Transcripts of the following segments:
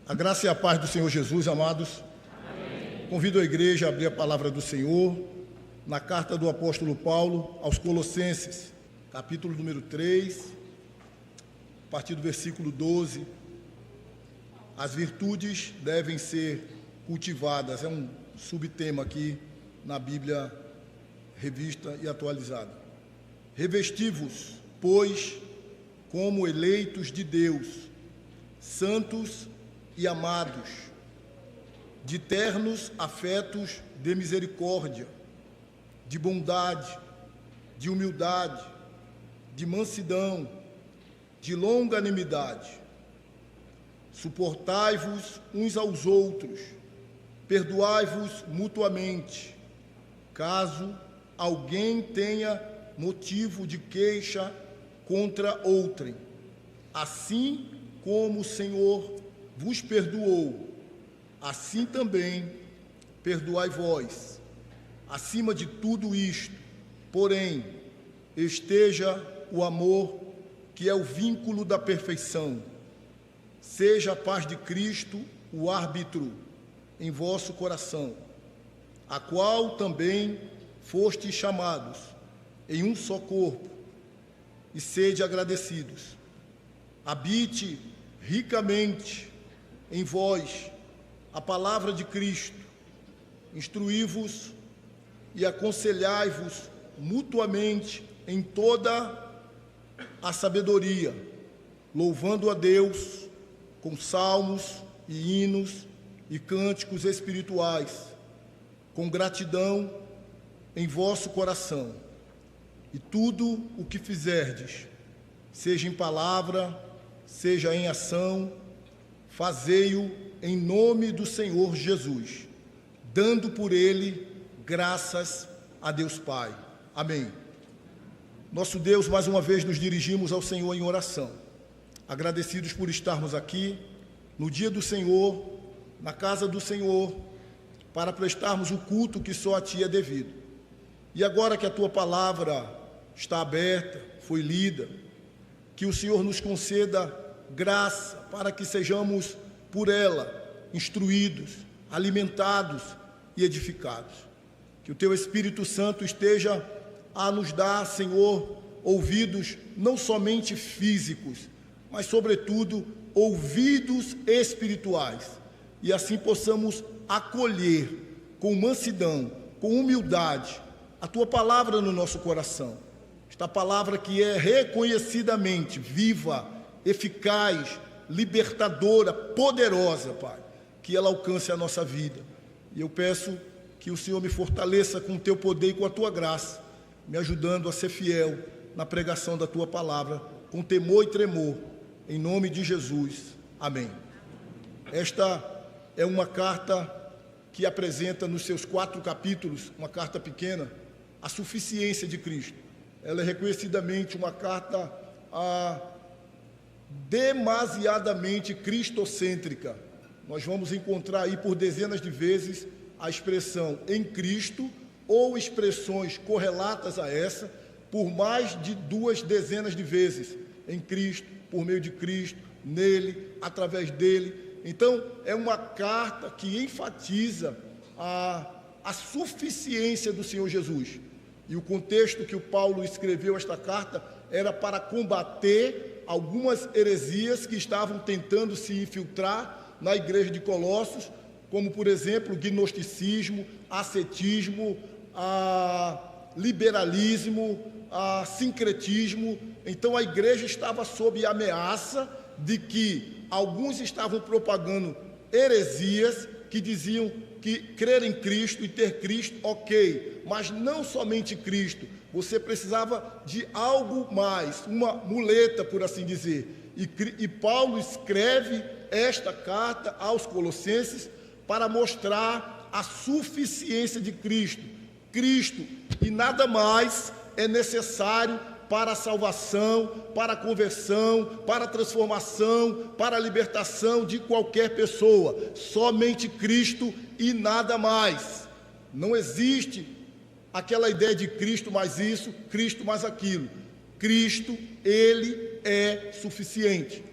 A graça e a paz do Senhor Jesus, amados. Amém. Convido a igreja a abrir a palavra do Senhor na carta do apóstolo Paulo aos Colossenses, capítulo número 3, a partir do versículo 12. As virtudes devem ser cultivadas, é um subtema aqui na Bíblia revista e atualizada. Revesti-vos, pois, como eleitos de Deus, santos e amados, de ternos afetos de misericórdia, de bondade, de humildade, de mansidão, de longanimidade. Suportai-vos uns aos outros, perdoai-vos mutuamente, caso alguém tenha motivo de queixa contra outrem. Assim como o Senhor vos perdoou, assim também perdoai vós. Acima de tudo isto, porém, esteja o amor, que é o vínculo da perfeição. Seja a paz de Cristo o árbitro em vosso coração, a qual também fostes chamados em um só corpo, e sede agradecidos. Habite ricamente em vós a palavra de Cristo, instruí-vos e aconselhai-vos mutuamente em toda a sabedoria, louvando a Deus com salmos e hinos e cânticos espirituais, com gratidão em vosso coração. E tudo o que fizerdes, seja em palavra, seja em ação, fazei-o em nome do Senhor Jesus, dando por ele graças a Deus Pai. Amém. Nosso Deus, mais uma vez nos dirigimos ao Senhor em oração, agradecidos por estarmos aqui, no dia do Senhor, na casa do Senhor, para prestarmos o culto que só a Ti é devido. E agora que a Tua palavra está aberta, foi lida, que o Senhor nos conceda graça para que sejamos por ela instruídos, alimentados e edificados. Que o Teu Espírito Santo esteja a nos dar, Senhor, ouvidos não somente físicos, mas sobretudo ouvidos espirituais, e assim possamos acolher com mansidão, com humildade, a Tua palavra no nosso coração. Esta palavra que é reconhecidamente viva, eficaz, libertadora, poderosa, Pai, que ela alcance a nossa vida. E eu peço que o Senhor me fortaleça com o Teu poder e com a Tua graça, me ajudando a ser fiel na pregação da Tua palavra, com temor e tremor, em nome de Jesus. Amém. Esta é uma carta que apresenta nos seus 4 capítulos, uma carta pequena, a suficiência de Cristo. Ela é reconhecidamente uma carta demasiadamente cristocêntrica. Nós vamos encontrar aí por dezenas de vezes a expressão em Cristo ou expressões correlatas a essa por mais de 2 dezenas de vezes. Em Cristo, por meio de Cristo, nele, através dele. Então, é uma carta que enfatiza a suficiência do Senhor Jesus. E o contexto que o Paulo escreveu esta carta era para combater algumas heresias que estavam tentando se infiltrar na igreja de Colossos, como, por exemplo, gnosticismo, ascetismo, liberalismo, sincretismo. Então, a igreja estava sob ameaça de que alguns estavam propagando heresias que diziam que crer em Cristo e ter Cristo, ok, mas não somente Cristo, você precisava de algo mais, uma muleta, por assim dizer. E Paulo escreve esta carta aos Colossenses para mostrar a suficiência de Cristo. Cristo e nada mais é necessário para a salvação, para a conversão, para a transformação, para a libertação de qualquer pessoa. Somente Cristo e nada mais. Não existe aquela ideia de Cristo mais isso, Cristo mais aquilo. Cristo, Ele é suficiente.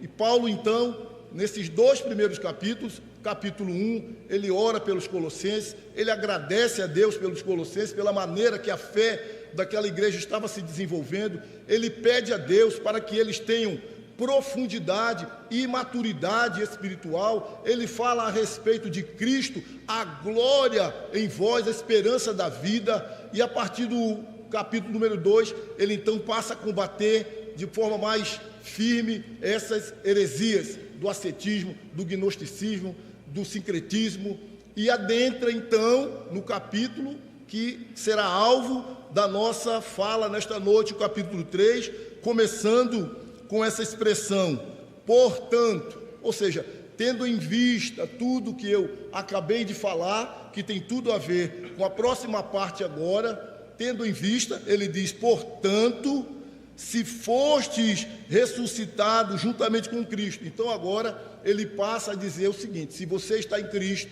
E Paulo, então, nesses 2 primeiros capítulos, capítulo 1, ele ora pelos colossenses, ele agradece a Deus pelos colossenses, pela maneira que a fé daquela igreja estava se desenvolvendo, ele pede a Deus para que eles tenham profundidade e maturidade espiritual, ele fala a respeito de Cristo, a glória em vós, a esperança da vida, e a partir do capítulo número 2, ele então passa a combater de forma mais firme essas heresias do ascetismo, do gnosticismo, do sincretismo, e adentra então no capítulo que será alvo da nossa fala nesta noite, o capítulo 3, começando com essa expressão, portanto, ou seja, tendo em vista tudo que eu acabei de falar, que tem tudo a ver com a próxima parte agora, tendo em vista, ele diz, portanto, se fostes ressuscitados juntamente com Cristo. Então agora ele passa a dizer o seguinte, se você está em Cristo,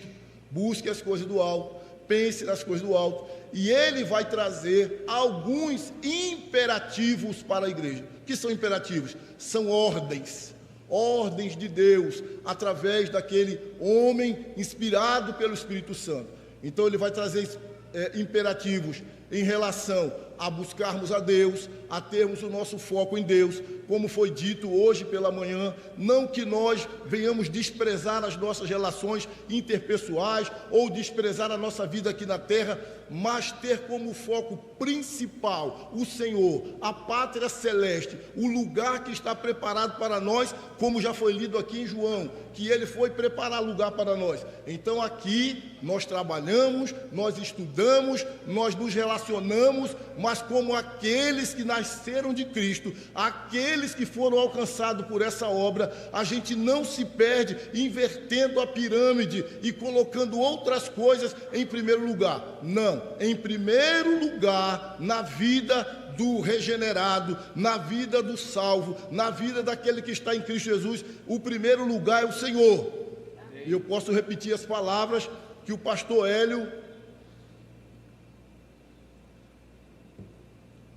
busque as coisas do alto, pense nas coisas do alto, e ele vai trazer alguns imperativos para a igreja. O que são imperativos? São ordens de Deus, através daquele homem inspirado pelo Espírito Santo. Então ele vai trazer imperativos em relação a buscarmos a Deus, a termos o nosso foco em Deus, como foi dito hoje pela manhã, não que nós venhamos desprezar as nossas relações interpessoais ou desprezar a nossa vida aqui na terra, mas ter como foco principal o Senhor, a pátria celeste, o lugar que está preparado para nós, como já foi lido aqui em João, que ele foi preparar lugar para nós. Então aqui nós trabalhamos, nós estudamos, nós nos relacionamos, mas como aqueles que nasceram de Cristo, aqueles que foram alcançados por essa obra, a gente não se perde invertendo a pirâmide e colocando outras coisas em primeiro lugar. Não, em primeiro lugar, na vida do regenerado, na vida do salvo, na vida daquele que está em Cristo Jesus, o primeiro lugar é o Senhor. E eu posso repetir as palavras que o pastor Hélio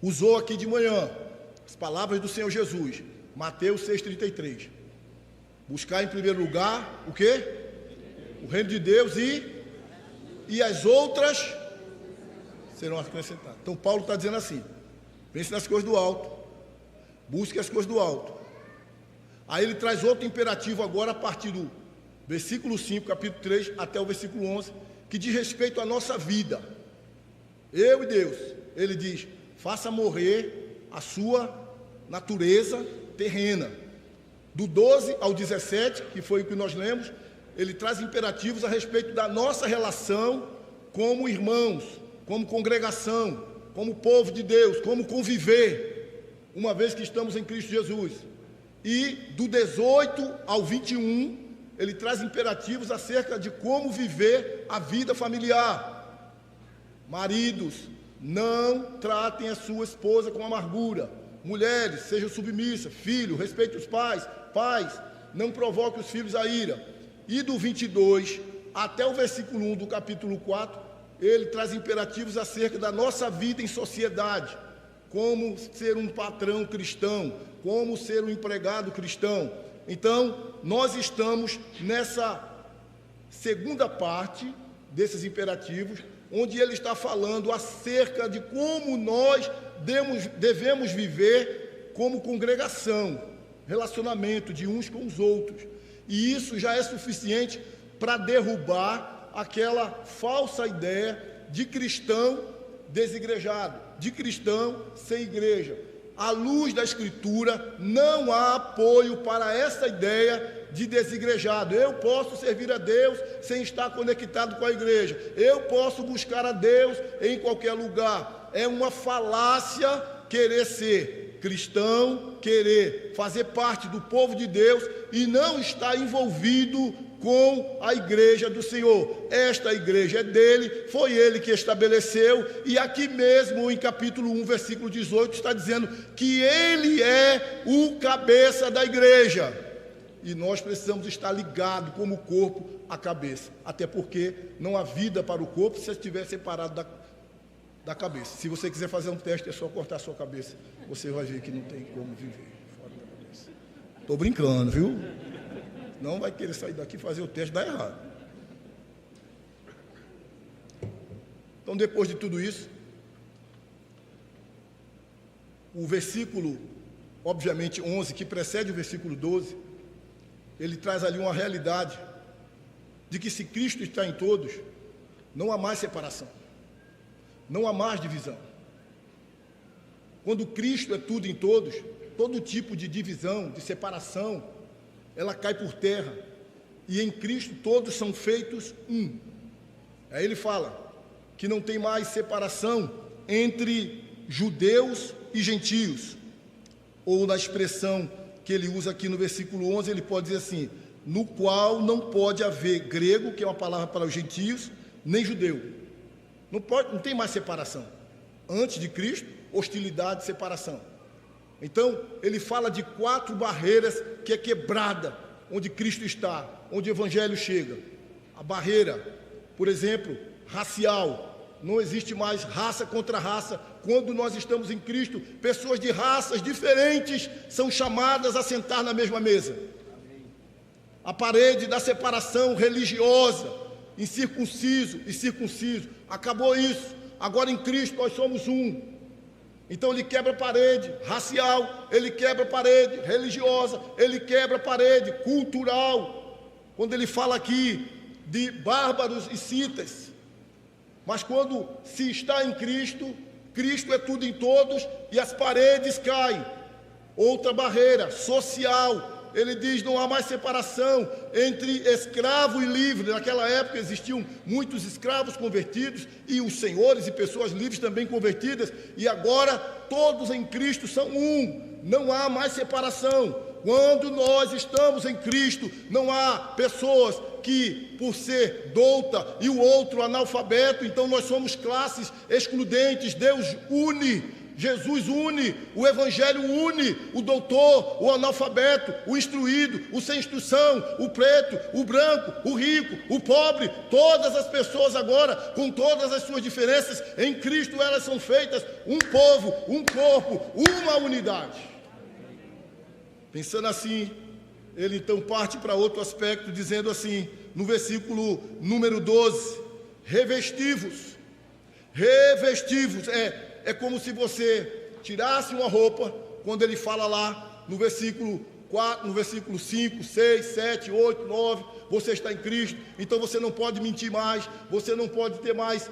usou aqui de manhã, as palavras do Senhor Jesus, Mateus 6,33. Buscar em primeiro lugar o quê? O reino de Deus e as outras serão acrescentadas. Então Paulo está dizendo assim, pense nas coisas do alto, busque as coisas do alto. Aí ele traz outro imperativo agora a partir do versículo 5, capítulo 3, até o versículo 11, que diz respeito à nossa vida. Eu e Deus, ele diz, faça morrer a sua natureza terrena. Do 12 ao 17, que foi o que nós lemos, ele traz imperativos a respeito da nossa relação como irmãos, como congregação, como povo de Deus, como conviver, uma vez que estamos em Cristo Jesus. E do 18 ao 21, ele traz imperativos acerca de como viver a vida familiar. Maridos, não tratem a sua esposa com amargura. Mulheres, sejam submissas. Filhos, respeite os pais. Pais, não provoquem os filhos a ira. E do 22 até o versículo 1 do capítulo 4, ele traz imperativos acerca da nossa vida em sociedade. Como ser um patrão cristão, como ser um empregado cristão. Então, nós estamos nessa segunda parte desses imperativos, onde ele está falando acerca de como nós devemos viver como congregação, relacionamento de uns com os outros. E isso já é suficiente para derrubar aquela falsa ideia de cristão desigrejado, de cristão sem igreja. À luz da Escritura, não há apoio para essa ideia de desigrejado. Eu posso servir a Deus sem estar conectado com a igreja. Eu posso buscar a Deus em qualquer lugar. É uma falácia querer ser cristão, querer fazer parte do povo de Deus e não estar envolvido com a igreja do Senhor. Esta igreja é dele, foi ele que estabeleceu, e aqui mesmo em capítulo 1, versículo 18, está dizendo que ele é o cabeça da igreja, e nós precisamos estar ligados como corpo à cabeça, até porque não há vida para o corpo se estiver separado da cabeça. Se você quiser fazer um teste, é só cortar a sua cabeça, você vai ver que não tem como viver fora da cabeça. Estou brincando, viu? Não vai querer sair daqui e fazer o teste, dá errado. Então, depois de tudo isso, o versículo, obviamente, 11, que precede o versículo 12, ele traz ali uma realidade de que se Cristo está em todos, não há mais separação, não há mais divisão. Quando Cristo é tudo em todos, todo tipo de divisão, de separação, ela cai por terra. E em Cristo todos são feitos um. Aí ele fala que não tem mais separação entre judeus e gentios. Ou na expressão que ele usa aqui no versículo 11, ele pode dizer assim: no qual não pode haver grego, que é uma palavra para os gentios, nem judeu. Não tem mais separação. Antes de Cristo, hostilidade e separação. Então, ele fala de 4 barreiras que é quebrada, onde Cristo está, onde o Evangelho chega. A barreira, por exemplo, racial. Não existe mais raça contra raça. Quando nós estamos em Cristo, pessoas de raças diferentes são chamadas a sentar na mesma mesa. A parede da separação religiosa, incircunciso e circunciso, acabou isso. Agora em Cristo nós somos um. Então ele quebra a parede racial, ele quebra a parede religiosa, ele quebra a parede cultural. Quando ele fala aqui de bárbaros e citas, mas quando se está em Cristo, Cristo é tudo em todos e as paredes caem. Outra barreira social, ele diz: não há mais separação entre escravo e livre. Naquela época existiam muitos escravos convertidos e os senhores e pessoas livres também convertidas, e agora todos em Cristo são um, não há mais separação. Quando nós estamos em Cristo, não há pessoas que, por ser douta e o outro analfabeto, então nós somos classes excludentes. Deus une, Jesus une, o Evangelho une o doutor, o analfabeto, o instruído, o sem instrução, o preto, o branco, o rico, o pobre. Todas as pessoas agora, com todas as suas diferenças, em Cristo elas são feitas um povo, um corpo, uma unidade. Pensando assim, ele então parte para outro aspecto, dizendo assim, no versículo número 12, revestivos. Revestivos, é como se você tirasse uma roupa, quando ele fala lá no versículo 4, no versículo 5, 6, 7, 8, 9, você está em Cristo, então você não pode mentir mais, você não pode ter mais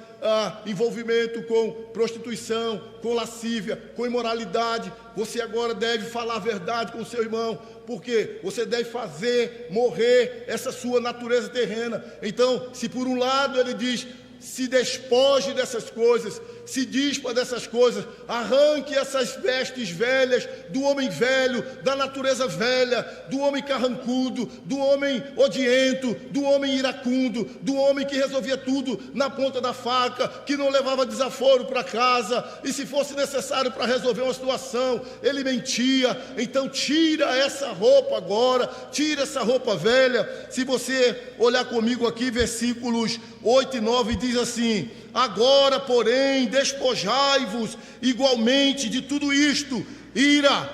envolvimento com prostituição, com lascívia, com imoralidade. Você agora deve falar a verdade com o seu irmão, porque você deve fazer morrer essa sua natureza terrena. Então, se por um lado ele diz: se despoje dessas coisas, se dispa dessas coisas, arranque essas vestes velhas do homem velho, da natureza velha, do homem carrancudo, do homem odiento, do homem iracundo, do homem que resolvia tudo na ponta da faca, que não levava desaforo para casa, e se fosse necessário para resolver uma situação, ele mentia. Então tira essa roupa agora, tira essa roupa velha. Se você olhar comigo aqui, versículos 8 e 9, diz assim: agora, porém, despojai-vos igualmente de tudo isto. Ira.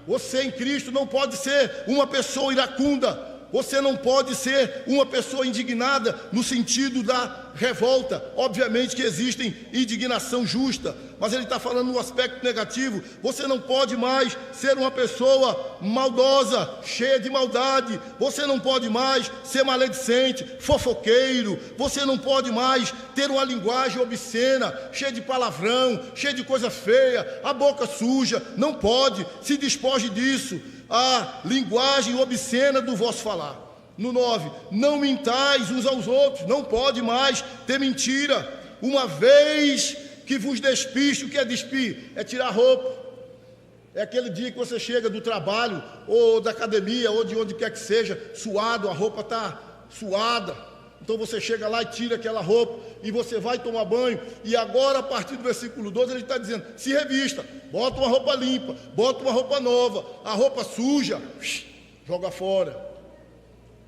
Você em Cristo não pode ser uma pessoa iracunda. Você não pode ser uma pessoa indignada no sentido da revolta. Obviamente que existe indignação justa, mas ele está falando no aspecto negativo. Você não pode mais ser uma pessoa maldosa, cheia de maldade. Você não pode mais ser maledicente, fofoqueiro. Você não pode mais ter uma linguagem obscena, cheia de palavrão, cheia de coisa feia, a boca suja. Não pode, se despoje disso. A linguagem obscena do vosso falar. No 9, não mintais uns aos outros. Não pode mais ter mentira. Uma vez que vos despiste. O que é despir? É tirar roupa. É aquele dia que você chega do trabalho, ou da academia, ou de onde quer que seja, suado, a roupa está suada. Então você chega lá e tira aquela roupa, e você vai tomar banho, e agora a partir do versículo 12 ele está dizendo: se revista, bota uma roupa limpa, bota uma roupa nova, a roupa suja, joga fora.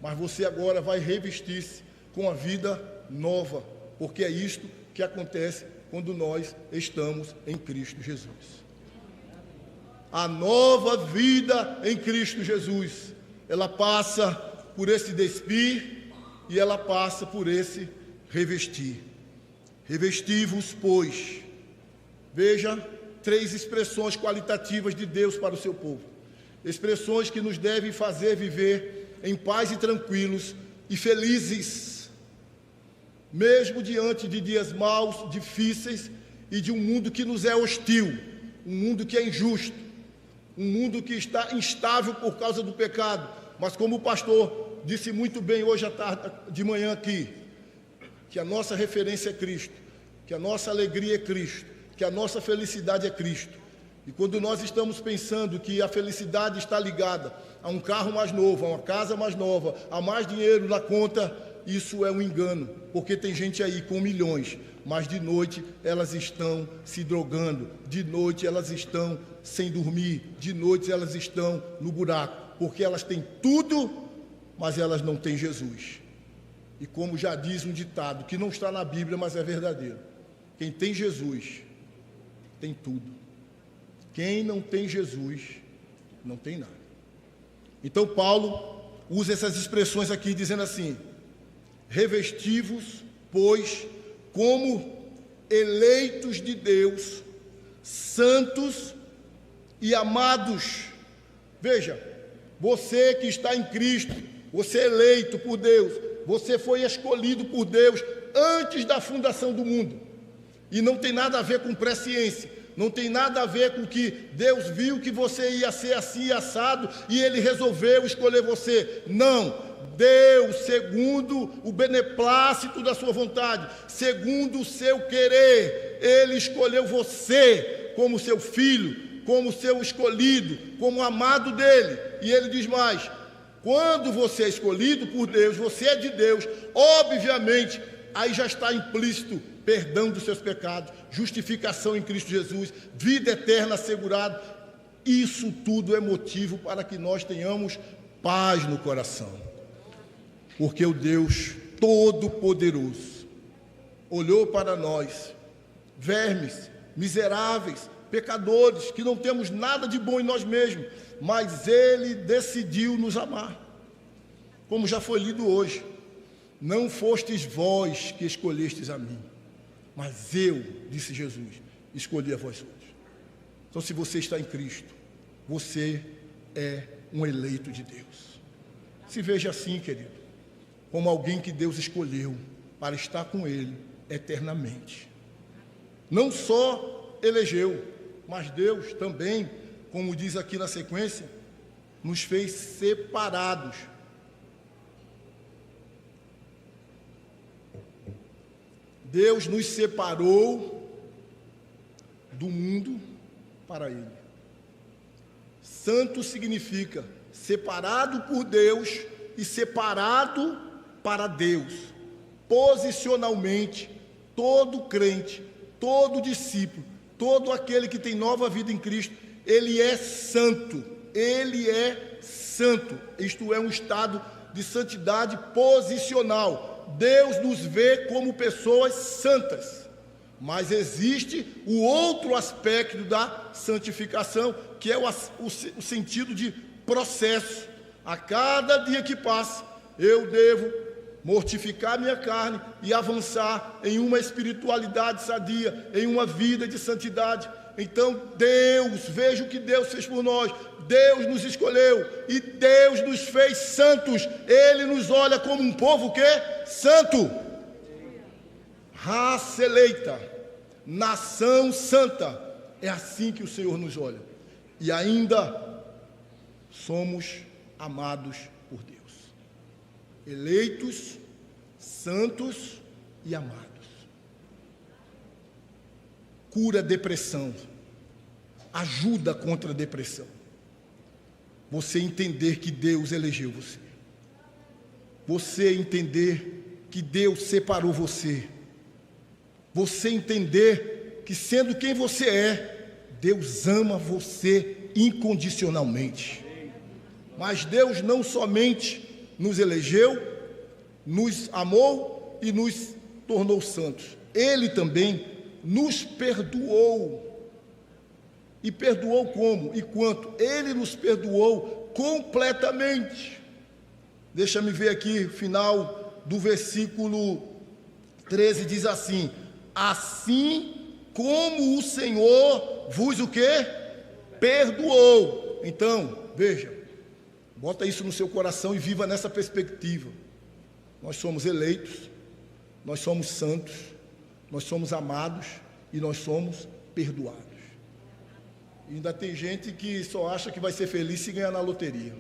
Mas você agora vai revestir-se com a vida nova, porque é isto que acontece quando nós estamos em Cristo Jesus. A nova vida em Cristo Jesus, ela passa por esse despir e ela passa por esse revestir. Revesti-vos, pois. Veja, 3 expressões qualitativas de Deus para o seu povo. Expressões que nos devem fazer viver em paz e tranquilos e felizes, mesmo diante de dias maus, difíceis e de um mundo que nos é hostil, um mundo que é injusto, um mundo que está instável por causa do pecado. Mas como o pastor disse muito bem hoje à tarde, de manhã aqui, que a nossa referência é Cristo, que a nossa alegria é Cristo, que a nossa felicidade é Cristo. E quando nós estamos pensando que a felicidade está ligada a um carro mais novo, a uma casa mais nova, a mais dinheiro na conta, isso é um engano, porque tem gente aí com milhões, mas de noite elas estão se drogando, de noite elas estão sem dormir, de noite elas estão no buraco, porque elas têm tudo, mas elas não têm Jesus. E como já diz um ditado, que não está na Bíblia, mas é verdadeiro: quem tem Jesus, tem tudo. Quem não tem Jesus, não tem nada. Então Paulo usa essas expressões aqui, dizendo assim: revesti-vos, pois, como eleitos de Deus, santos e amados. Veja, você que está em Cristo, você é eleito por Deus, você foi escolhido por Deus antes da fundação do mundo. E não tem nada a ver com presciência, não tem nada a ver com que Deus viu que você ia ser assim assado e Ele resolveu escolher você. Não, Deus, segundo o beneplácito da sua vontade, segundo o seu querer, Ele escolheu você como seu filho, como seu escolhido, como amado dEle. E Ele diz mais: quando você é escolhido por Deus, você é de Deus, obviamente, aí já está implícito perdão dos seus pecados, justificação em Cristo Jesus, vida eterna assegurada. Isso tudo é motivo para que nós tenhamos paz no coração, porque o Deus Todo-Poderoso olhou para nós, vermes, miseráveis, pecadores, que não temos nada de bom em nós mesmos, mas Ele decidiu nos amar. Como já foi lido hoje: não fostes vós que escolhestes a mim, mas eu, disse Jesus, escolhi a vós outros. Então, se você está em Cristo, você é um eleito de Deus. Se veja assim, querido, como alguém que Deus escolheu para estar com Ele eternamente. Não só elegeu, mas Deus também, como diz aqui na sequência, nos fez separados. Deus nos separou do mundo para Ele. Santo significa separado por Deus e separado para Deus. Posicionalmente, todo crente, todo discípulo, todo aquele que tem nova vida em Cristo, ele é santo. Ele é santo. Isto é um estado de santidade posicional. Deus nos vê como pessoas santas, mas existe o outro aspecto da santificação, que é o sentido de processo. A cada dia que passa, eu devo mortificar minha carne e avançar em uma espiritualidade sadia, em uma vida de santidade. Então Deus, veja o que Deus fez por nós. Deus nos escolheu e Deus nos fez santos. Ele nos olha como um povo que é santo, raça eleita, nação santa. É assim que o Senhor nos olha. E ainda somos amados por Deus, eleitos, santos e amados. Cura a depressão, ajuda contra a depressão. Você entender que Deus elegeu você. Você entender que Deus separou você. Você entender que, sendo quem você é, Deus ama você incondicionalmente. Mas Deus não somente nos elegeu, nos amou e nos tornou santos. Ele também nos perdoou. E perdoou como? E quanto? Ele nos perdoou completamente. Deixa-me ver aqui, final do versículo 13, diz assim: assim como o Senhor vos o quê? Perdoou. Então, veja, bota isso no seu coração e viva nessa perspectiva. Nós somos eleitos, nós somos santos, nós somos amados e nós somos perdoados. E ainda tem gente que só acha que vai ser feliz se ganhar na loteria.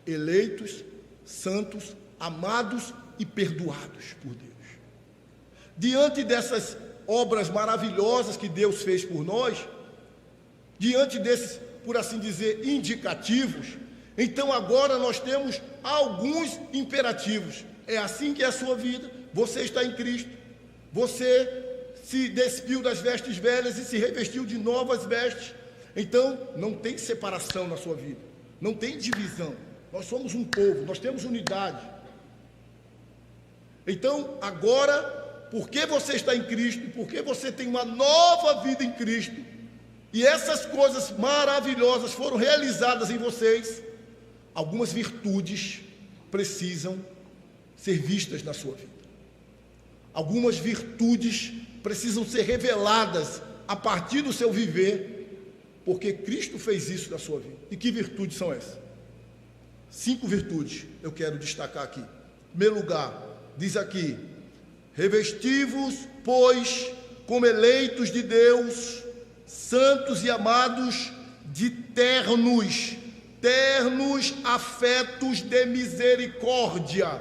Eleitos, santos, amados e perdoados por Deus. Diante dessas obras maravilhosas que Deus fez por nós, diante desses, por assim dizer, indicativos, então agora nós temos alguns imperativos. É assim que é a sua vida. Você está em Cristo, você se despiu das vestes velhas e se revestiu de novas vestes. Então não tem separação na sua vida, não tem divisão. Nós somos um povo, nós temos unidade. Então agora, porque você está em Cristo, porque você tem uma nova vida em Cristo, e essas coisas maravilhosas foram realizadas em vocês, algumas virtudes precisam ser vistas na sua vida. Algumas virtudes precisam ser reveladas a partir do seu viver, porque Cristo fez isso na sua vida. E que virtudes são essas? 5 virtudes eu quero destacar aqui. Em primeiro lugar, diz aqui: revesti-vos, pois, como eleitos de Deus, santos e amados, de ternos afetos de misericórdia.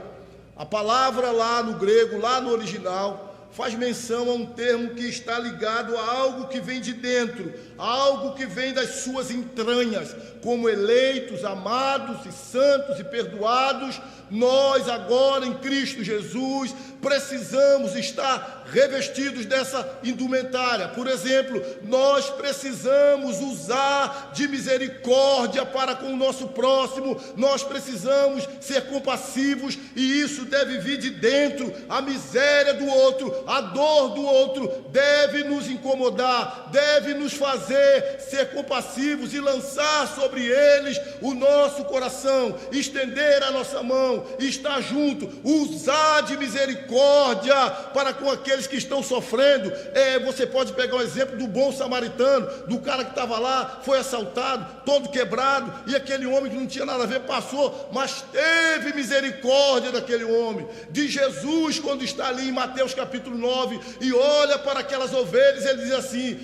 A palavra lá no grego, lá no original, faz menção a um termo que está ligado a algo que vem de dentro, algo que vem das suas entranhas. Como eleitos, amados e santos e perdoados, nós agora em Cristo Jesus precisamos estar revestidos dessa indumentária. Por exemplo, nós precisamos usar de misericórdia para com o nosso próximo, nós precisamos ser compassivos, e isso deve vir de dentro. A miséria do outro, a dor do outro deve nos incomodar, deve nos fazer ser compassivos e lançar sobre eles o nosso coração, estender a nossa mão, estar junto, usar de misericórdia para com aqueles que estão sofrendo. Você pode pegar o exemplo do bom samaritano, do cara que estava lá, foi assaltado, todo quebrado, e aquele homem que não tinha nada a ver passou, mas teve misericórdia daquele homem. De Jesus, quando está ali em Mateus capítulo 9 e olha para aquelas ovelhas, ele diz assim: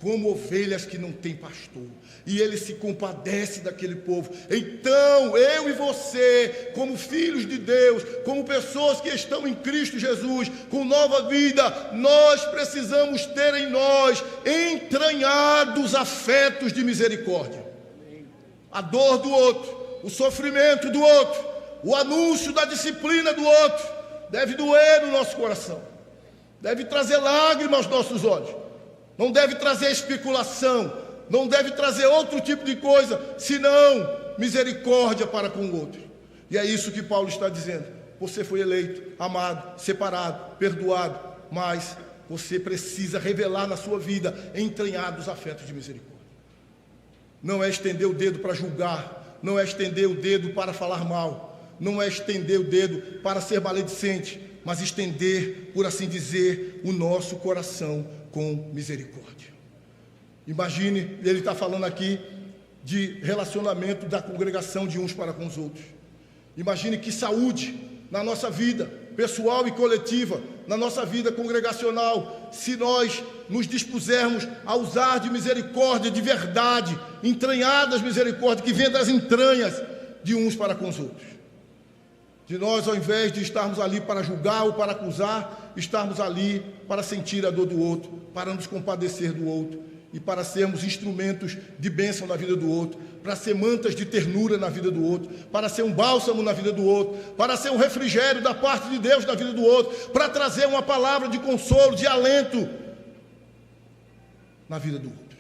como ovelhas que não têm pastor, e ele se compadece daquele povo. Então eu e você, como filhos de Deus, como pessoas que estão em Cristo Jesus, com nova vida, nós precisamos ter em nós entranhados afetos de misericórdia. A dor do outro, o sofrimento do outro, o anúncio da disciplina do outro deve doer no nosso coração, deve trazer lágrimas aos nossos olhos, não deve trazer especulação, não deve trazer outro tipo de coisa, senão misericórdia para com o outro. E é isso que Paulo está dizendo. Você foi eleito, amado, separado, perdoado, mas você precisa revelar na sua vida entranhados afetos de misericórdia. Não é estender o dedo para julgar, não é estender o dedo para falar mal, não é estender o dedo para ser maledicente, mas estender, por assim dizer, o nosso coração com misericórdia. Imagine, ele está falando aqui de relacionamento da congregação de uns para com os outros. Imagine que saúde na nossa vida pessoal e coletiva, na nossa vida congregacional, se nós nos dispusermos a usar de misericórdia de verdade, entranhadas misericórdia que vem das entranhas de uns para com os outros. De nós, ao invés de estarmos ali para julgar ou para acusar, estarmos ali para sentir a dor do outro, para nos compadecer do outro, e para sermos instrumentos de bênção na vida do outro, para ser mantas de ternura na vida do outro, para ser um bálsamo na vida do outro, para ser um refrigério da parte de Deus na vida do outro, para trazer uma palavra de consolo, de alento na vida do outro.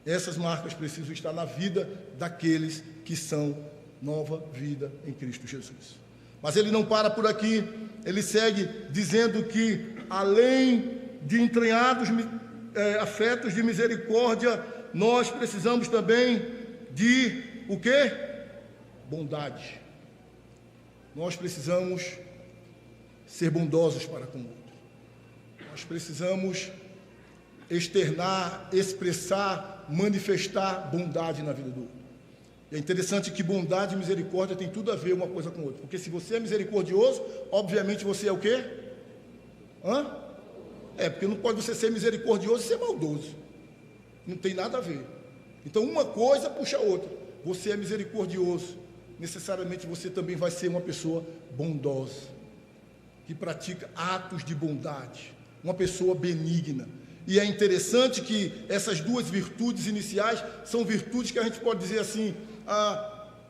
Essas marcas precisam estar na vida daqueles que são nova vida em Cristo Jesus. Mas ele não para por aqui, ele segue dizendo que, além de entranhados afetos de misericórdia, nós precisamos também de o quê? bondade. Nós precisamos ser bondosos para com o outro. Nós precisamos externar, expressar, manifestar bondade na vida do outro. É interessante que bondade e misericórdia tem tudo a ver uma coisa com a outra. Porque se você é misericordioso, obviamente você é o quê? Porque não pode você ser misericordioso e ser maldoso. Não tem nada a ver. Então uma coisa puxa a outra. Você é misericordioso, necessariamente você também vai ser uma pessoa bondosa, que pratica atos de bondade, uma pessoa benigna. E é interessante que essas duas virtudes iniciais são virtudes que a gente pode dizer assim,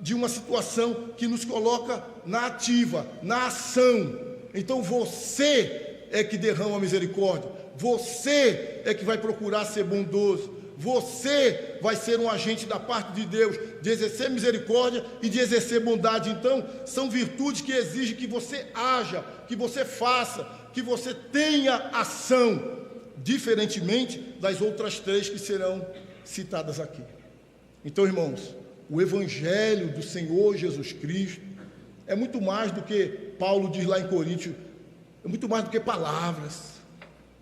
de uma situação que nos coloca na ativa, na ação. Então você é que derrama a misericórdia, você é que vai procurar ser bondoso, você vai ser um agente da parte de Deus, de exercer misericórdia e de exercer bondade. Então, são virtudes que exigem que você haja, que você faça, que você tenha ação, diferentemente das outras três que serão citadas aqui. Então, irmãos, o Evangelho do Senhor Jesus Cristo é muito mais do que Paulo diz lá em Coríntios, é muito mais do que palavras,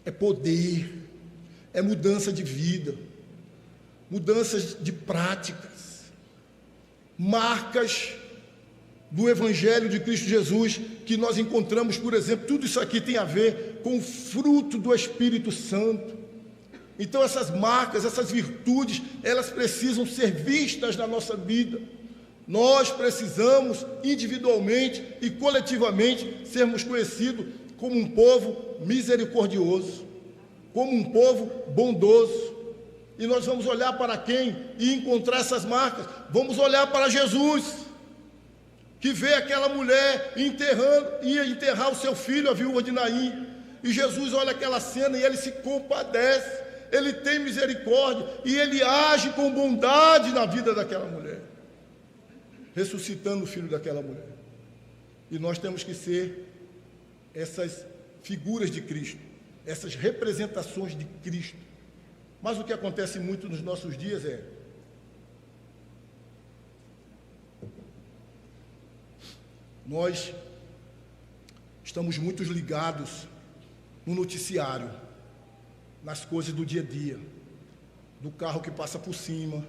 é poder, é mudança de vida, mudanças de práticas, marcas do Evangelho de Cristo Jesus, que nós encontramos, por exemplo, tudo isso aqui tem a ver com o fruto do Espírito Santo. Então essas marcas, essas virtudes, elas precisam ser vistas na nossa vida. Nós precisamos, individualmente e coletivamente, sermos conhecidos como um povo misericordioso, como um povo bondoso. E nós vamos olhar para quem e encontrar essas marcas? Vamos olhar para Jesus, que vê aquela mulher ia enterrar o seu filho, a viúva de Naim. E Jesus olha aquela cena e ele se compadece, ele tem misericórdia e ele age com bondade na vida daquela mulher, ressuscitando o filho daquela mulher. E nós temos que ser essas figuras de Cristo, essas representações de Cristo. Mas o que acontece muito nos nossos dias é nós estamos muito ligados no noticiário, nas coisas do dia a dia, do carro que passa por cima,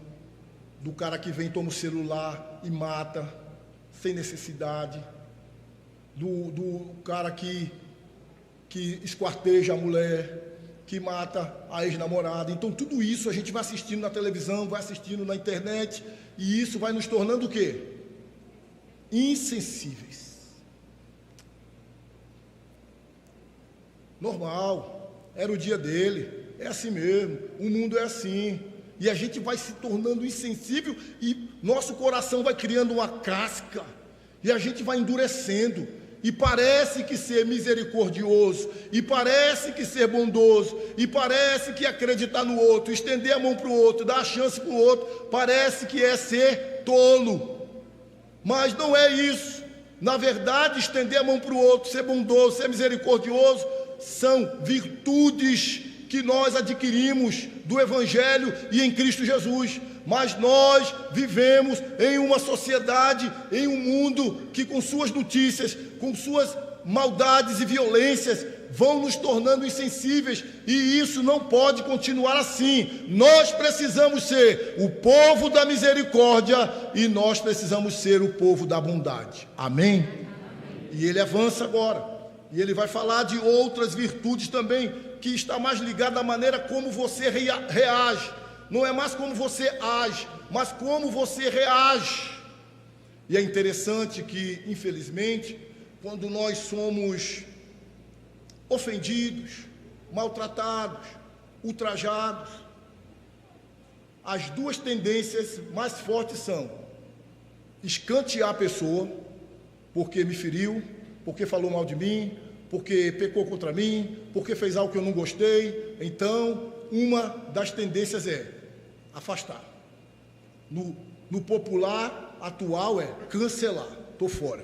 do cara que vem, toma o celular e mata, sem necessidade, do cara que esquarteja a mulher, que mata a ex-namorada. Então tudo isso a gente vai assistindo na televisão, vai assistindo na internet, e isso vai nos tornando o quê? Insensíveis. Normal, era o dia dele, é assim mesmo, o mundo é assim, e a gente vai se tornando insensível, e nosso coração vai criando uma casca, e a gente vai endurecendo, e parece que ser misericordioso, e parece que ser bondoso, e parece que acreditar no outro, estender a mão para o outro, dar a chance para o outro, parece que é ser tolo, mas não é isso. Na verdade, estender a mão para o outro, ser bondoso, ser misericordioso, são virtudes que nós adquirimos do Evangelho e em Cristo Jesus. Mas nós vivemos em uma sociedade, em um mundo que com suas notícias, com suas maldades e violências, vão nos tornando insensíveis, e isso não pode continuar assim. Nós precisamos ser o povo da misericórdia e nós precisamos ser o povo da bondade. Amém? E ele avança agora. E ele vai falar de outras virtudes também, que está mais ligada à maneira como você reage. Não é mais como você age, mas como você reage. E é interessante que, infelizmente, quando nós somos ofendidos, maltratados, ultrajados, as duas tendências mais fortes são escantear a pessoa, porque me feriu, porque falou mal de mim, porque pecou contra mim, porque fez algo que eu não gostei. Então, uma das tendências é afastar. No popular atual é cancelar, estou fora.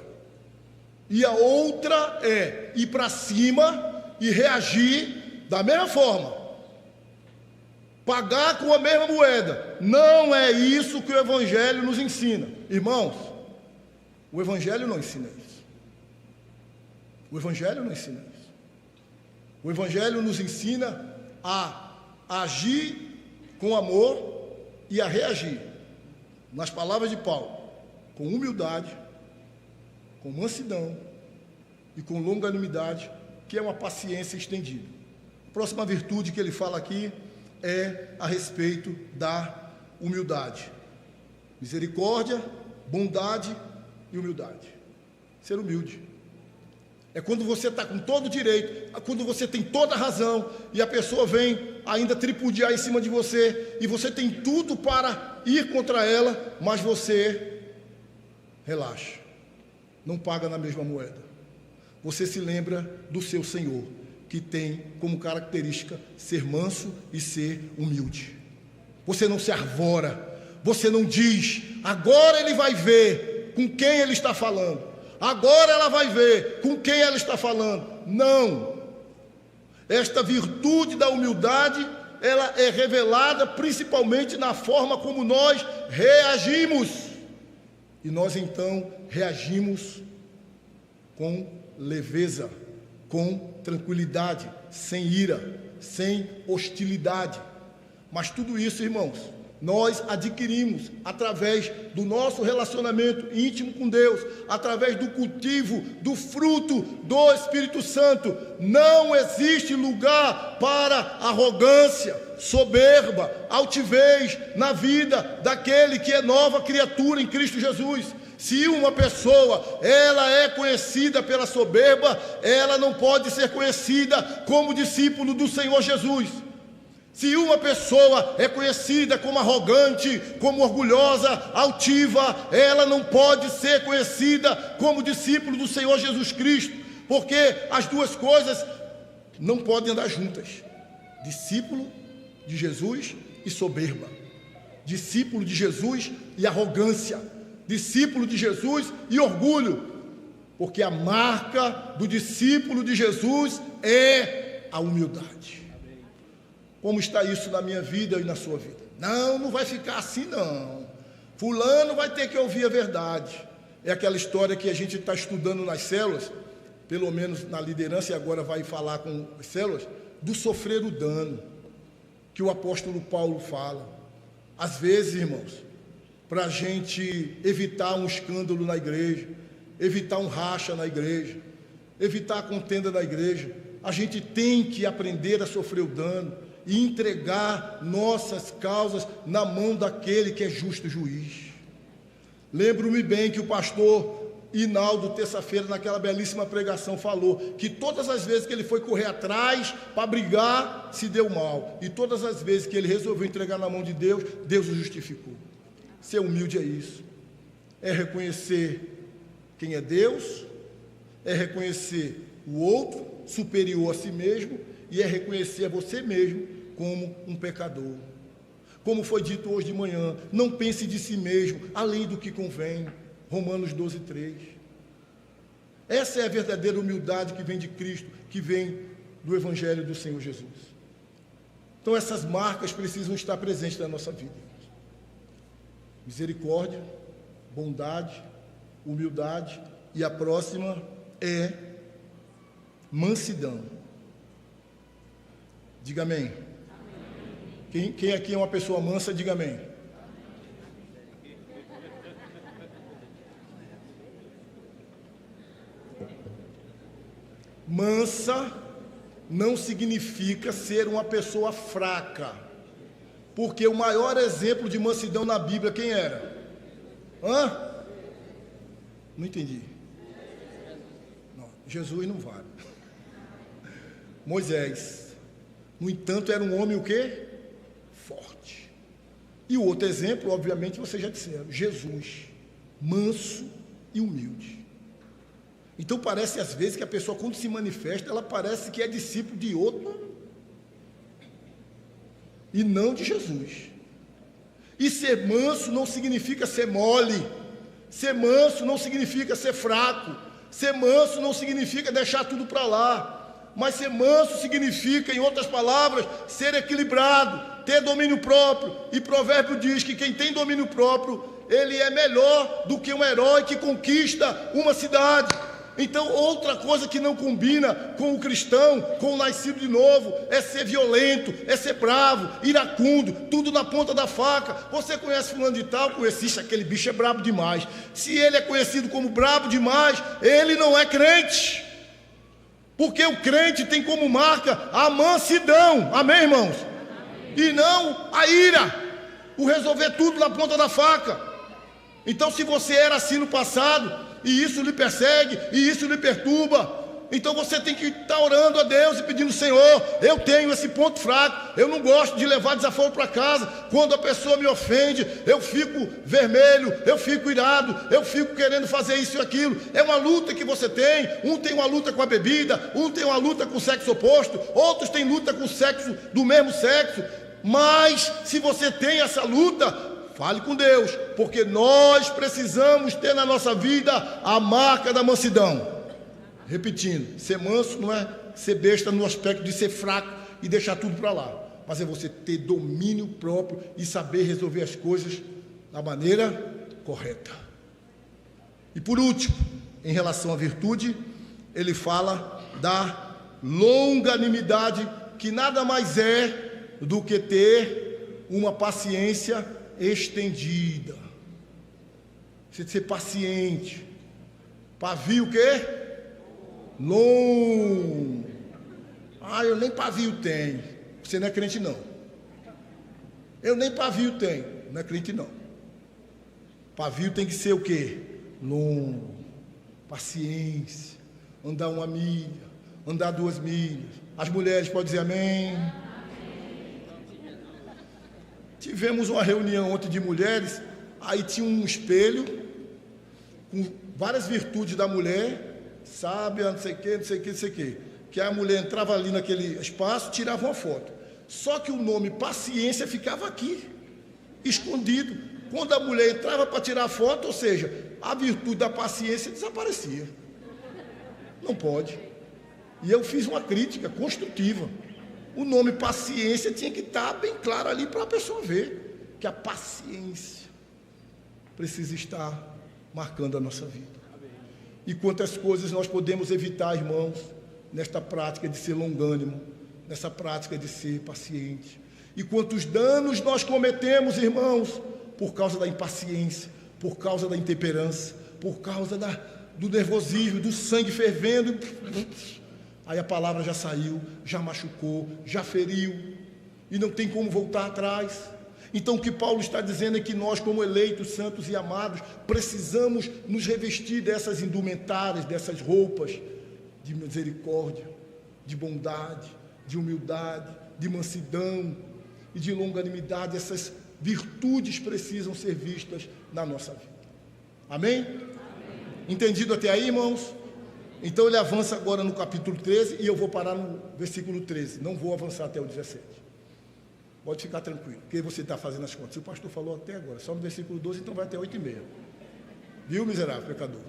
E a outra é ir para cima e reagir da mesma forma, pagar com a mesma moeda. Não é isso que o Evangelho nos ensina. Irmãos, O Evangelho não ensina isso. O Evangelho não ensina isso. O Evangelho nos ensina a agir com amor e a reagir, nas palavras de Paulo, com humildade, com mansidão e com longanimidade, que é uma paciência estendida. A próxima virtude que ele fala aqui é a respeito da humildade. Misericórdia, bondade e humildade. Ser humilde é quando você está com todo o direito, quando você tem toda a razão e a pessoa vem ainda tripudiar em cima de você e você tem tudo para ir contra ela, mas você relaxa, não paga na mesma moeda. Você se lembra do seu Senhor, que tem como característica ser manso e ser humilde. Você não se arvora, você não diz, agora ele vai ver com quem ele está falando, agora ela vai ver com quem ela está falando. Não. Esta virtude da humildade, ela é revelada principalmente na forma como nós reagimos. E nós então reagimos com leveza, com tranquilidade, sem ira, sem hostilidade. Mas tudo isso, irmãos, nós adquirimos através do nosso relacionamento íntimo com Deus, através do cultivo do fruto do Espírito Santo. Não existe lugar para arrogância, soberba, altivez na vida daquele que é nova criatura em Cristo Jesus. Se uma pessoa, ela é conhecida pela soberba, ela não pode ser conhecida como discípulo do Senhor Jesus. Se uma pessoa é conhecida como arrogante, como orgulhosa, altiva, ela não pode ser conhecida como discípulo do Senhor Jesus Cristo, porque as duas coisas não podem andar juntas. Discípulo de Jesus e soberba, discípulo de Jesus e arrogância, discípulo de Jesus e orgulho, porque a marca do discípulo de Jesus é a humildade. Como está isso na minha vida e na sua vida? Não vai ficar assim não. Fulano vai ter que ouvir a verdade. É aquela história que a gente está estudando nas células, pelo menos na liderança, e agora vai falar com as células, do sofrer o dano, que o apóstolo Paulo fala. Às vezes, irmãos, para a gente evitar um escândalo na igreja, evitar um racha na igreja, evitar a contenda na igreja, a gente tem que aprender a sofrer o dano e entregar nossas causas na mão daquele que é justo juiz. Lembro-me bem que o pastor Inaldo, terça-feira, naquela belíssima pregação, falou que todas as vezes que ele foi correr atrás para brigar, se deu mal, e todas as vezes que ele resolveu entregar na mão de Deus, Deus o justificou. Ser humilde é isso, é reconhecer quem é Deus, é reconhecer o outro superior a si mesmo, e é reconhecer a você mesmo como um pecador. Como foi dito hoje de manhã, não pense de si mesmo além do que convém. Romanos 12:3. Essa é a verdadeira humildade que vem de Cristo, que vem do Evangelho do Senhor Jesus. Então essas marcas precisam estar presentes na nossa vida. Misericórdia, bondade, humildade, e a próxima é mansidão. Diga amém. Quem aqui é uma pessoa mansa, diga amém. Mansa não significa ser uma pessoa fraca, porque o maior exemplo de mansidão na Bíblia, quem era? Não entendi. Não, Jesus não vale. Moisés. No entanto, era um homem o quê? Forte. E o outro exemplo, obviamente, vocês já disseram, Jesus, manso e humilde. Então parece às vezes que a pessoa, quando se manifesta, ela parece que é discípulo de outro e não de Jesus. E ser manso não significa ser mole, ser manso não significa ser fraco, ser manso não significa deixar tudo para lá. Mas ser manso significa, em outras palavras, ser equilibrado, ter domínio próprio. E Provérbio diz que quem tem domínio próprio, ele é melhor do que um herói que conquista uma cidade. Então, outra coisa que não combina com o cristão, com o nascido de novo, é ser violento, é ser bravo, iracundo, tudo na ponta da faca. Você conhece fulano de tal? Conhece, aquele bicho é brabo demais. Se ele é conhecido como brabo demais, ele não é crente. Porque o crente tem como marca a mansidão, amém, irmãos? E não a ira, o resolver tudo na ponta da faca. Então, se você era assim no passado, e isso lhe persegue, e isso lhe perturba, então você tem que estar orando a Deus e pedindo: Senhor, eu tenho esse ponto fraco, eu não gosto de levar desaforo para casa. Quando a pessoa me ofende, eu fico vermelho, eu fico irado, eu fico querendo fazer isso e aquilo. É uma luta que você tem. Um tem uma luta com a bebida, um tem uma luta com o sexo oposto, outros têm luta com o sexo do mesmo sexo. Mas se você tem essa luta, fale com Deus, porque nós precisamos ter na nossa vida a marca da mansidão. Repetindo, ser manso não é ser besta no aspecto de ser fraco e deixar tudo para lá, mas é você ter domínio próprio e saber resolver as coisas da maneira correta. E por último, em relação à virtude, ele fala da longanimidade, que nada mais é do que ter uma paciência estendida. Você ser paciente. Pavio o quê? Longo. Eu nem pavio tenho. Você não é crente não. Eu nem pavio tenho. Não é crente não. Pavio tem que ser o quê? Longo. Paciência. Andar 1 milha, andar 2 milhas. As mulheres podem dizer amém. Tivemos uma reunião ontem de mulheres, aí tinha um espelho com várias virtudes da mulher, sábia, não sei o que, não sei o que, não sei o que. Que a mulher entrava ali naquele espaço, tirava uma foto. Só que o nome paciência ficava aqui, escondido. Quando a mulher entrava para tirar a foto, ou seja, a virtude da paciência desaparecia. Não pode. E eu fiz uma crítica construtiva. O nome paciência tinha que estar bem claro ali para a pessoa ver que a paciência precisa estar marcando a nossa vida. E quantas coisas nós podemos evitar, irmãos, nesta prática de ser longânimo, nessa prática de ser paciente. E quantos danos nós cometemos, irmãos, por causa da impaciência, por causa da intemperança, por causa do nervosismo, do sangue fervendo. Aí a palavra já saiu, já machucou, já feriu, e não tem como voltar atrás. Então o que Paulo está dizendo é que nós, como eleitos, santos e amados, precisamos nos revestir dessas indumentárias, dessas roupas de misericórdia, de bondade, de humildade, de mansidão e de longanimidade. Essas virtudes precisam ser vistas na nossa vida. Amém? Amém. Entendido até aí, irmãos? Então ele avança agora no capítulo 13 e eu vou parar no versículo 13, não vou avançar até o 17. Pode ficar tranquilo, porque você está fazendo as contas. Se o pastor falou até agora, só no versículo 12, então vai até 8h30. Viu, miserável pecador?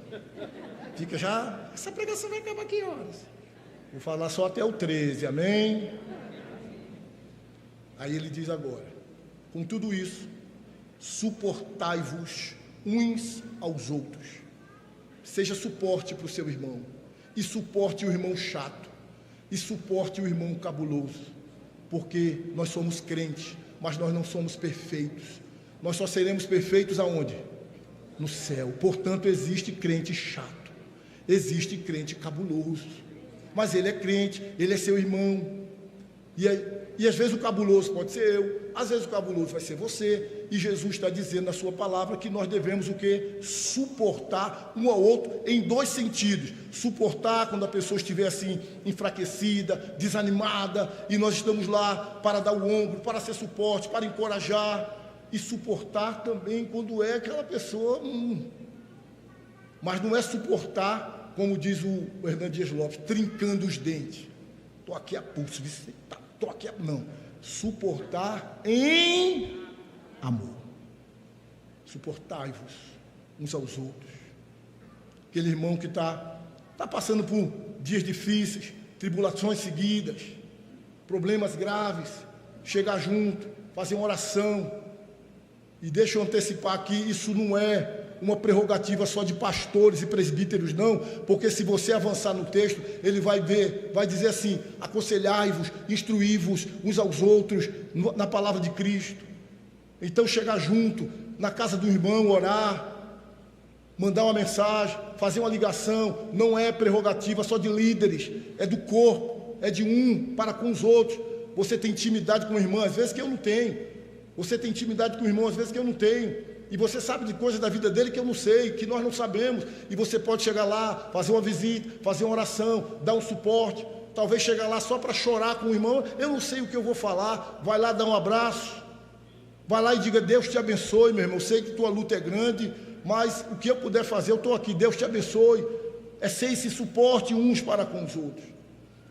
Fica já, essa pregação vai acabar que horas? Vou falar só até o 13, amém? Aí ele diz agora: com tudo isso, suportai-vos uns aos outros. Seja suporte para o seu irmão, e suporte o irmão chato, e suporte o irmão cabuloso, porque nós somos crentes, mas nós não somos perfeitos. Nós só seremos perfeitos aonde? No céu. Portanto, existe crente chato, existe crente cabuloso, mas ele é crente, ele é seu irmão. E às vezes o cabuloso pode ser eu, às vezes o cabuloso vai ser você, e Jesus está dizendo na sua palavra que nós devemos o quê? Suportar um ao outro em 2 sentidos. Suportar quando a pessoa estiver assim, enfraquecida, desanimada, e nós estamos lá para dar o ombro, para ser suporte, para encorajar, e suportar também quando é aquela pessoa, mas não é suportar, como diz o Hernando Dias Lopes, trincando os dentes. Estou aqui a pulso, estou aqui não. Suportar em amor. Suportai-vos uns aos outros. Aquele irmão que está passando por dias difíceis, tribulações seguidas, problemas graves, chegar junto, fazer uma oração. E deixa eu antecipar aqui, isso não é uma prerrogativa só de pastores e presbíteros, não, porque se você avançar no texto, ele vai dizer assim: aconselhai-vos, instruí-vos uns aos outros na palavra de Cristo. Então chegar junto, na casa do irmão, orar, mandar uma mensagem, fazer uma ligação, não é prerrogativa só de líderes, é do corpo, é de um para com os outros. Você tem intimidade com o irmão, às vezes que eu não tenho. Você tem intimidade com o irmão, às vezes que eu não tenho. E você sabe de coisas da vida dele que eu não sei, que nós não sabemos. E você pode chegar lá, fazer uma visita, fazer uma oração, dar um suporte. Talvez chegar lá só para chorar com o irmão. Eu não sei o que eu vou falar. Vai lá dar um abraço. Vai lá e diga: Deus te abençoe, meu irmão. Eu sei que tua luta é grande, mas o que eu puder fazer, eu estou aqui. Deus te abençoe. É ser esse suporte uns para com os outros.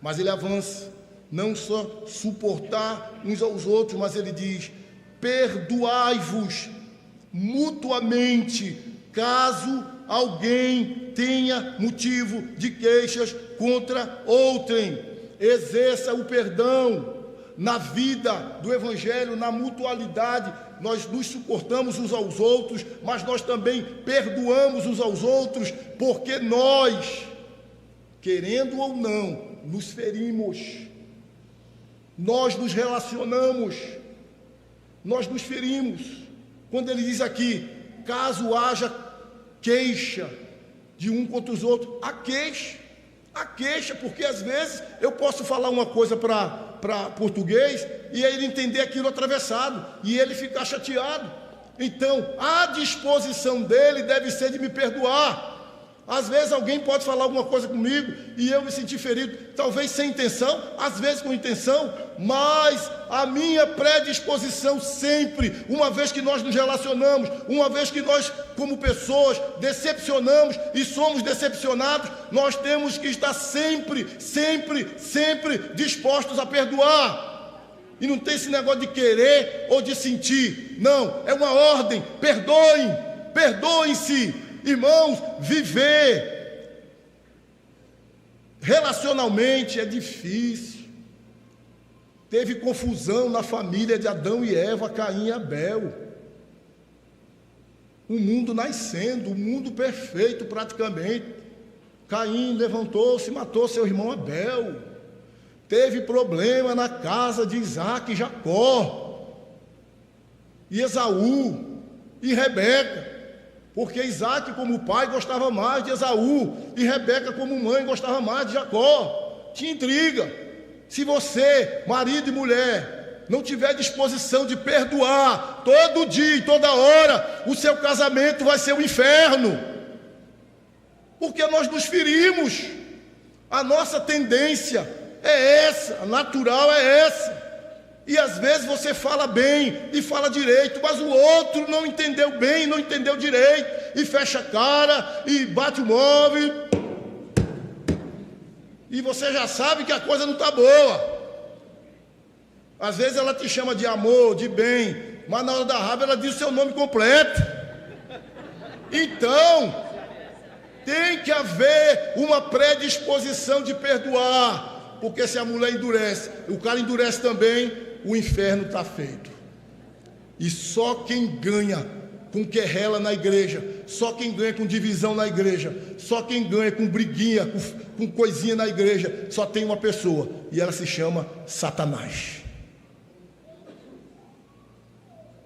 Mas ele avança. Não só suportar uns aos outros, mas ele diz: perdoai-vos mutuamente, caso alguém tenha motivo de queixas contra outrem. Exerça o perdão. Na vida do Evangelho, na mutualidade, nós nos suportamos uns aos outros, mas nós também perdoamos uns aos outros, porque nós, querendo ou não, nos ferimos. Nós nos relacionamos, nós nos ferimos. Quando ele diz aqui: caso haja queixa de um contra os outros, a queixa, porque às vezes eu posso falar uma coisa para português e aí ele entender aquilo atravessado e ele ficar chateado. Então, a disposição dele deve ser de me perdoar. Às vezes alguém pode falar alguma coisa comigo e eu me sentir ferido, talvez sem intenção, às vezes com intenção, mas a minha predisposição sempre, uma vez que nós nos relacionamos, uma vez que nós como pessoas decepcionamos e somos decepcionados, nós temos que estar sempre dispostos a perdoar. E não tem esse negócio de querer ou de sentir, não, é uma ordem: perdoem-se. Irmãos, viver relacionalmente é difícil. Teve confusão na família de Adão e Eva, Caim e Abel. O mundo nascendo, o mundo perfeito praticamente. Caim levantou-se e matou seu irmão Abel. Teve problema na casa de Isaac e Jacó, e Esaú e Rebeca. Porque Isaac, como pai, gostava mais de Esaú, e Rebeca, como mãe, gostava mais de Jacó. Tinha intriga. Se você, marido e mulher, não tiver disposição de perdoar todo dia e toda hora, o seu casamento vai ser um inferno. Porque nós nos ferimos. A nossa tendência é essa, a natural é essa. E às vezes você fala bem e fala direito, mas o outro não entendeu bem, não entendeu direito, e fecha a cara, e bate o móvel, e você já sabe que a coisa não está boa. Às vezes ela te chama de amor, de bem, mas na hora da raiva ela diz o seu nome completo. Então, tem que haver uma predisposição de perdoar, porque se a mulher endurece, o cara endurece também, o inferno está feito. E só quem ganha com querela na igreja, só quem ganha com divisão na igreja, só quem ganha com briguinha, com coisinha na igreja, só tem uma pessoa, e ela se chama Satanás.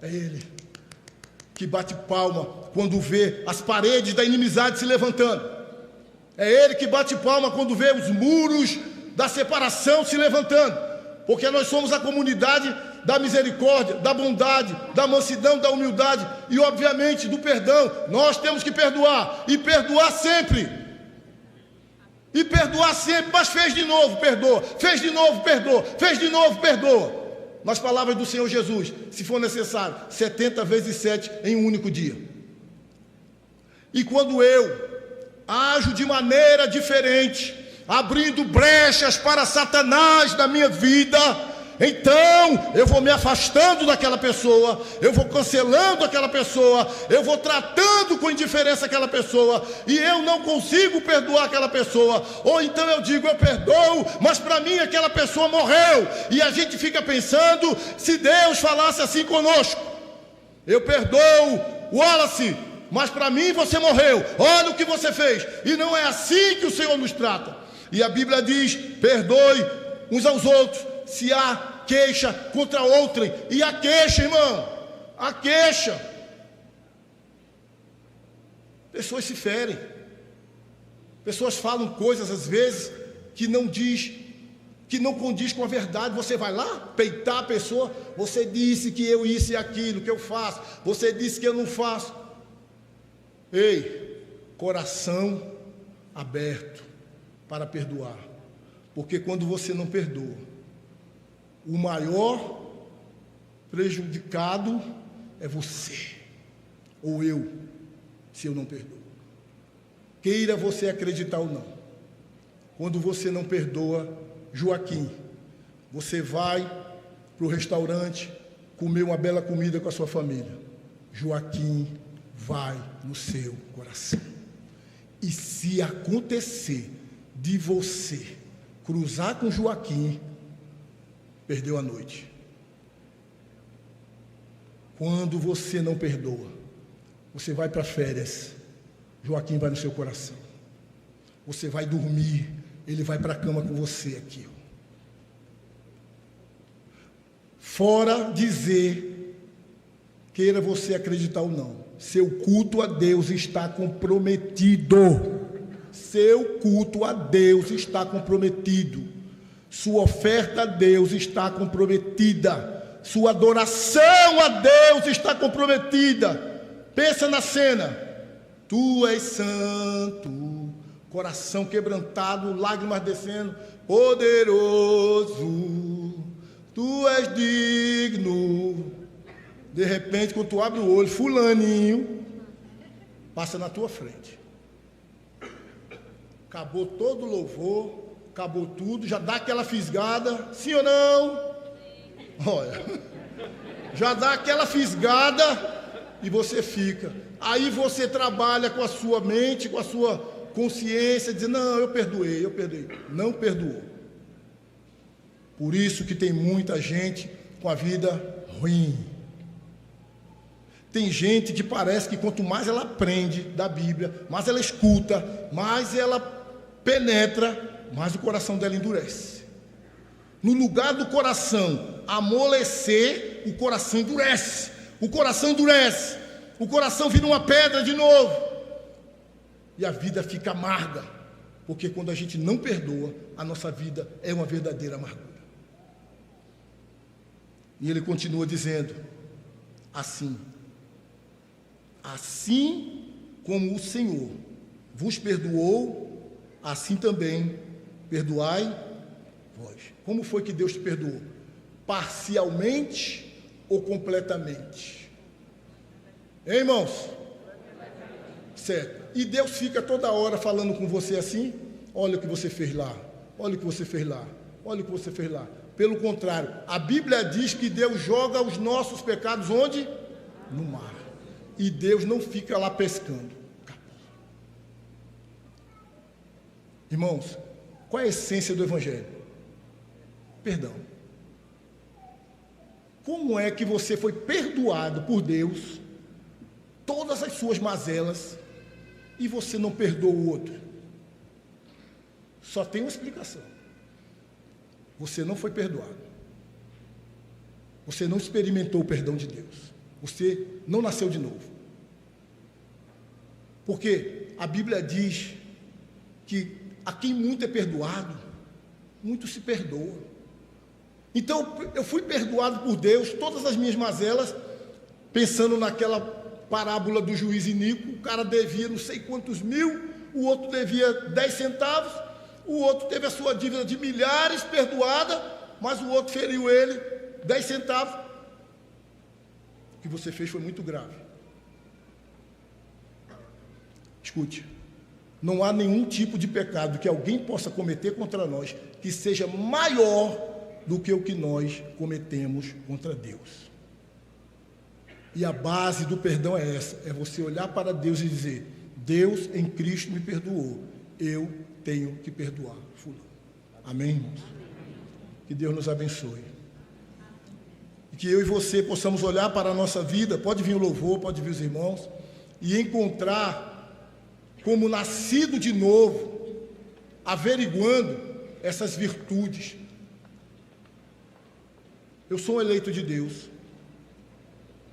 É ele que bate palma quando vê as paredes da inimizade se levantando. É ele que bate palma quando vê os muros da separação se levantando. Porque nós somos a comunidade da misericórdia, da bondade, da mansidão, da humildade e, obviamente, do perdão. Nós temos que perdoar, e perdoar sempre. E perdoar sempre, mas fez de novo, perdoa. Fez de novo, perdoa. Fez de novo, perdoa. Nas palavras do Senhor Jesus, se for necessário, 70 vezes 7 em um único dia. E quando eu ajo de maneira diferente, abrindo brechas para Satanás na minha vida, então eu vou me afastando daquela pessoa, eu vou cancelando aquela pessoa, eu vou tratando com indiferença aquela pessoa, e eu não consigo perdoar aquela pessoa. Ou então eu digo, eu perdoo, mas para mim aquela pessoa morreu, e a gente fica pensando, se Deus falasse assim conosco: eu perdoo, Wallace, mas para mim você morreu, olha o que você fez. E não é assim que o Senhor nos trata. E a Bíblia diz: perdoe uns aos outros, se há queixa contra outrem. E a queixa, irmão, a queixa, pessoas se ferem, pessoas falam coisas às vezes que não condiz com a verdade. Você vai lá peitar a pessoa: você disse que eu isso e aquilo, que eu faço, você disse que eu não faço. Ei, coração aberto para perdoar, porque quando você não perdoa, o maior prejudicado é você ou eu, se eu não perdoo. Queira você acreditar ou não, quando você não perdoa, Joaquim, você vai para o restaurante comer uma bela comida com a sua família, Joaquim vai no seu coração. E se acontecer de você cruzar com Joaquim, perdeu a noite. Quando você não perdoa, você vai para férias, Joaquim vai no seu coração. Você vai dormir, ele vai para a cama com você aqui. Fora dizer, queira você acreditar ou não, seu culto a Deus está comprometido. Seu culto a Deus está comprometido. Sua oferta a Deus está comprometida. Sua adoração a Deus está comprometida. Pensa na cena: tu és santo, coração quebrantado, lágrimas descendo, poderoso, tu és digno. De repente, quando tu abre o olho, fulaninho passa na tua frente. Acabou todo o louvor, acabou tudo, já dá aquela fisgada, sim ou não? Olha, já dá aquela fisgada e você fica. Aí você trabalha com a sua mente, com a sua consciência, dizendo: não, eu perdoei. Não perdoou. Por isso que tem muita gente com a vida ruim. Tem gente que parece que quanto mais ela aprende da Bíblia, mais ela escuta, mais ela penetra, mais o coração dela endurece. No lugar do coração amolecer, o coração endurece. O coração endurece. O coração vira uma pedra de novo. E a vida fica amarga. Porque quando a gente não perdoa, a nossa vida é uma verdadeira amargura. E ele continua dizendo: assim como o Senhor vos perdoou, assim também perdoai vós. Como foi que Deus te perdoou? Parcialmente ou completamente? Hein, irmãos? Certo. E Deus fica toda hora falando com você assim: olha o que você fez lá, olha o que você fez lá, olha o que você fez lá. Pelo contrário, a Bíblia diz que Deus joga os nossos pecados onde? No mar. E Deus não fica lá pescando. Irmãos, qual é a essência do Evangelho? Perdão. Como é que você foi perdoado por Deus, todas as suas mazelas, e você não perdoa o outro? Só tem uma explicação: você não foi perdoado. Você não experimentou o perdão de Deus. Você não nasceu de novo. Porque a Bíblia diz que a quem muito é perdoado, muito se perdoa. Então, eu fui perdoado por Deus, todas as minhas mazelas, pensando naquela parábola do juiz iníquo. O cara devia não sei quantos mil, o outro devia 10 centavos, o outro teve a sua dívida de milhares perdoada, mas o outro feriu ele 10 centavos. O que você fez foi muito grave. Escute, não há nenhum tipo de pecado que alguém possa cometer contra nós que seja maior do que o que nós cometemos contra Deus. E a base do perdão é essa, é você olhar para Deus e dizer: Deus em Cristo me perdoou, eu tenho que perdoar fulano. Amém, irmãos? Que Deus nos abençoe. E que eu e você possamos olhar para a nossa vida, pode vir o louvor, pode vir os irmãos, e encontrar como nascido de novo, averiguando essas virtudes. Eu sou um eleito de Deus.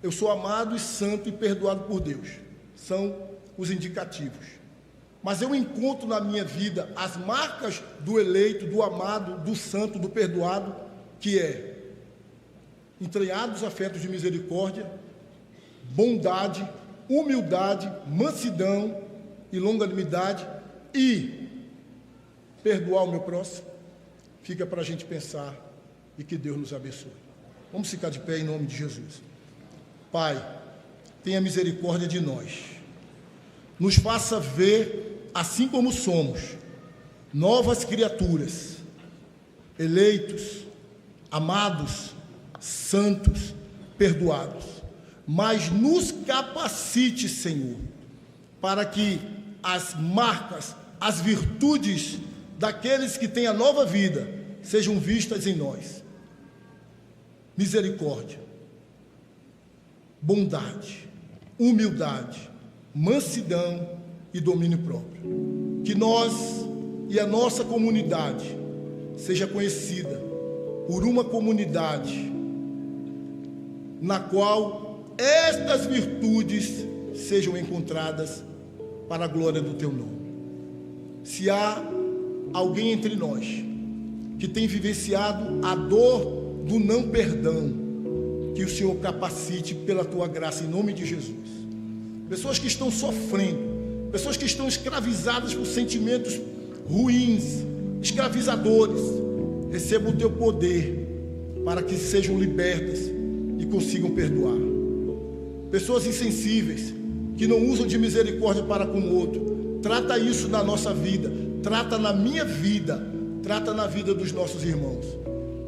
Eu sou amado e santo e perdoado por Deus. São os indicativos. Mas eu encontro na minha vida as marcas do eleito, do amado, do santo, do perdoado, que é entranhados afetos de misericórdia, bondade, humildade, mansidão e longanimidade, e perdoar o meu próximo. Fica para a gente pensar, e que Deus nos abençoe. Vamos ficar de pé em nome de Jesus. Pai, tenha misericórdia de nós. Nos faça ver, assim como somos, novas criaturas, eleitos, amados, santos, perdoados. Mas nos capacite, Senhor, para que as marcas, as virtudes daqueles que têm a nova vida sejam vistas em nós. Misericórdia, bondade, humildade, mansidão e domínio próprio. Que nós e a nossa comunidade seja conhecida por uma comunidade na qual estas virtudes sejam encontradas para a glória do Teu nome. Se há alguém entre nós que tem vivenciado a dor do não perdão, que o Senhor capacite pela Tua graça, em nome de Jesus. Pessoas que estão sofrendo, pessoas que estão escravizadas por sentimentos ruins, escravizadores, recebam o Teu poder para que sejam libertas e consigam perdoar. Pessoas insensíveis, que não usam de misericórdia para com o outro, trata isso na nossa vida, trata na minha vida, trata na vida dos nossos irmãos.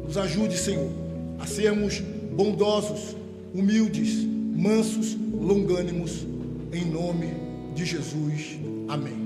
Nos ajude, Senhor, a sermos bondosos, humildes, mansos, longânimos, em nome de Jesus. Amém.